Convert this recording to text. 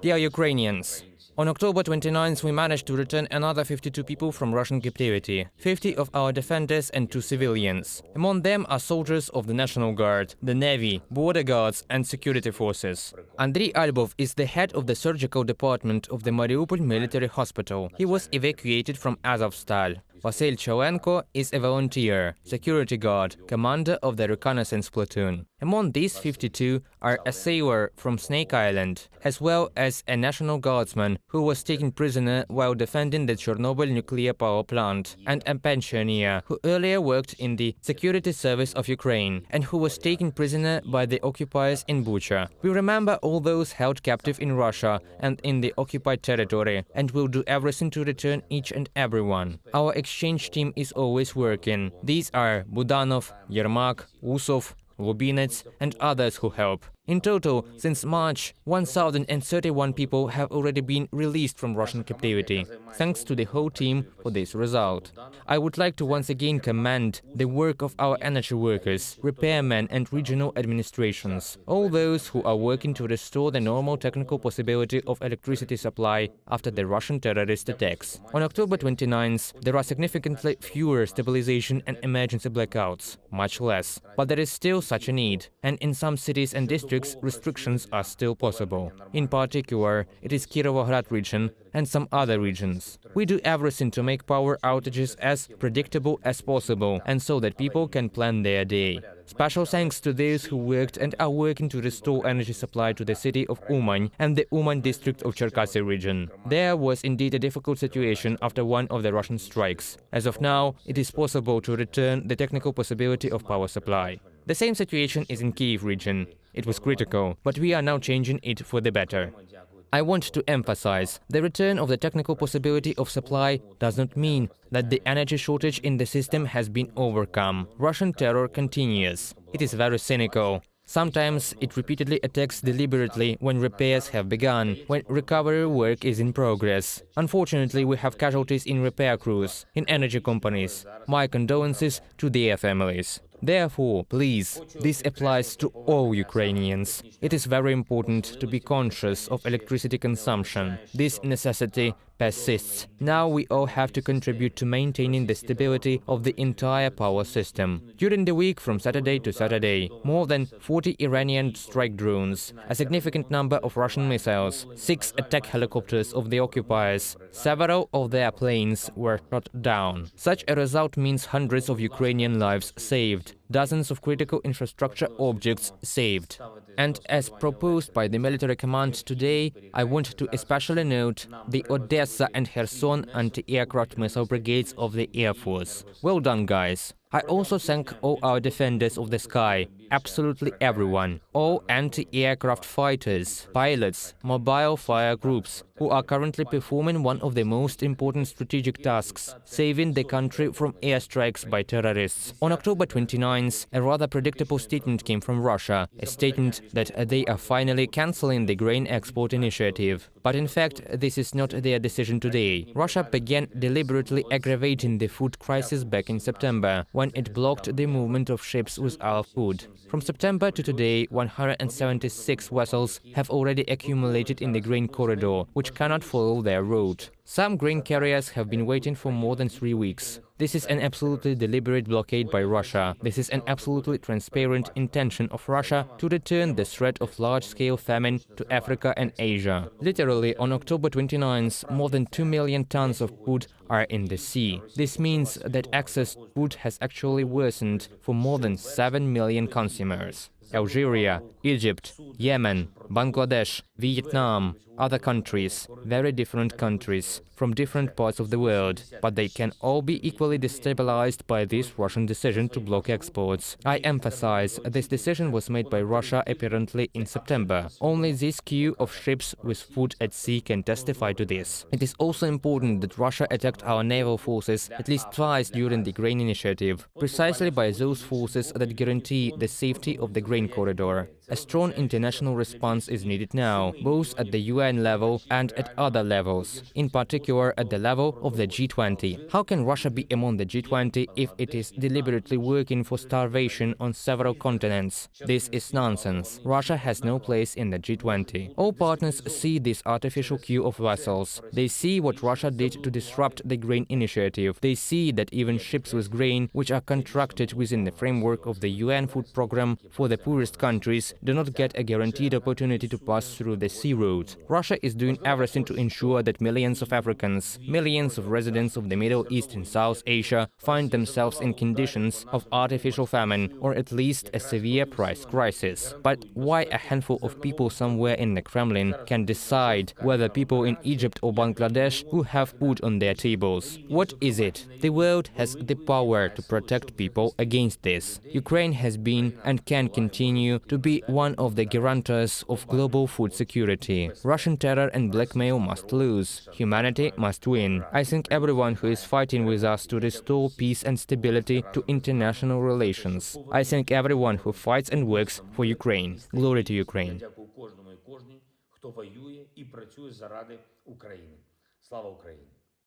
Dear Ukrainians, on October 29th we managed to return another 52 people from Russian captivity, 50 of our defenders and 2 civilians. Among them are soldiers of the National Guard, the Navy, border guards and security forces. Andriy Albov is the head of the surgical department of the Mariupol military hospital. He was evacuated from Azovstal. Vasyl Cholenko is a volunteer, security guard, commander of the reconnaissance platoon. Among these 52 are a sailor from Snake Island, as well as a National Guardsman who was taken prisoner while defending the Chernobyl nuclear power plant, and a pensioner who earlier worked in the security service of Ukraine and who was taken prisoner by the occupiers in Bucha. We remember all those held captive in Russia and in the occupied territory, and will do everything to return each and every one. Our exchange team is always working. These are Budanov, Yermak, Usov, Lubinets and others who help. In total, since March, 1,031 people have already been released from Russian captivity. Thanks to the whole team for this result. I would like to once again commend the work of our energy workers, repairmen and regional administrations, all those who are working to restore the normal technical possibility of electricity supply after the Russian terrorist attacks. On October 29th, there are significantly fewer stabilization and emergency blackouts, much less. But there is still such a need, and in some cities and districts, restrictions are still possible. In particular, it is Kirovograd region and some other regions. We do everything to make power outages as predictable as possible, and so that people can plan their day. Special thanks to those who worked and are working to restore energy supply to the city of Uman and the Uman district of Cherkasy region. There was indeed a difficult situation after one of the Russian strikes. As of now, it is possible to return the technical possibility of power supply. The same situation is in Kyiv region. It was critical, but we are now changing it for the better. I want to emphasize, the return of the technical possibility of supply does not mean that the energy shortage in the system has been overcome. Russian terror continues. It is very cynical. Sometimes it repeatedly attacks deliberately when repairs have begun, when recovery work is in progress. Unfortunately, we have casualties in repair crews, in energy companies. My condolences to their families. Therefore, please, this applies to all Ukrainians. It is very important to be conscious of electricity consumption. This necessity persists. Now we all have to contribute to maintaining the stability of the entire power system. During the week from Saturday to Saturday, more than 40 Iranian strike drones, a significant number of Russian missiles, 6 attack helicopters of the occupiers, several of their planes were shot down. Such a result means hundreds of Ukrainian lives saved, dozens of critical infrastructure objects saved. And as proposed by the military command today, I want to especially note the Odessa and Kherson anti-aircraft missile brigades of the Air Force. Well done, guys! I also thank all our defenders of the sky, absolutely everyone, all anti-aircraft fighters, pilots, mobile fire groups, who are currently performing one of the most important strategic tasks, saving the country from airstrikes by terrorists. On October 29th, a rather predictable statement came from Russia, a statement that they are finally cancelling the grain export initiative. But in fact, this is not their decision today. Russia began deliberately aggravating the food crisis back in September, when it blocked the movement of ships with our food. From September to today, 176 vessels have already accumulated in the grain corridor, which cannot follow their route. Some grain carriers have been waiting for more than 3 weeks. This is an absolutely deliberate blockade by Russia. This is an absolutely transparent intention of Russia to return the threat of large-scale famine to Africa and Asia. Literally, on October 29th, more than 2 million tons of food are in the sea. This means that access to food has actually worsened for more than 7 million consumers. Algeria, Egypt, Yemen, Bangladesh, Vietnam, other countries, very different countries, from different parts of the world, but they can all be equally destabilized by this Russian decision to block exports. I emphasize, this decision was made by Russia apparently in September. Only this queue of ships with food at sea can testify to this. It is also important that Russia attacked our naval forces at least twice during the grain initiative, precisely by those forces that guarantee the safety of the grain corridor. A strong international response response is needed now, both at the UN level and at other levels, in particular at the level of the G20. How can Russia be among the G20 if it is deliberately working for starvation on several continents? This is nonsense. Russia has no place in the G20. All partners see this artificial queue of vessels. They see what Russia did to disrupt the grain initiative. They see that even ships with grain, which are contracted within the framework of the UN food program for the poorest countries, do not get a guaranteed opportunity to pass through the sea route. Russia is doing everything to ensure that millions of Africans, millions of residents of the Middle East and South Asia find themselves in conditions of artificial famine or at least a severe price crisis. But why a handful of people somewhere in the Kremlin can decide whether people in Egypt or Bangladesh will have food on their tables? What is it? The world has the power to protect people against this. Ukraine has been and can continue to be one of the guarantors of global food security. Russian terror and blackmail must lose. Humanity must win. I thank everyone who is fighting with us to restore peace and stability to international relations. I thank everyone who fights and works for Ukraine. Glory to Ukraine. Дякую кожному і кожній, хто воює і працює заради України. Слава Україні!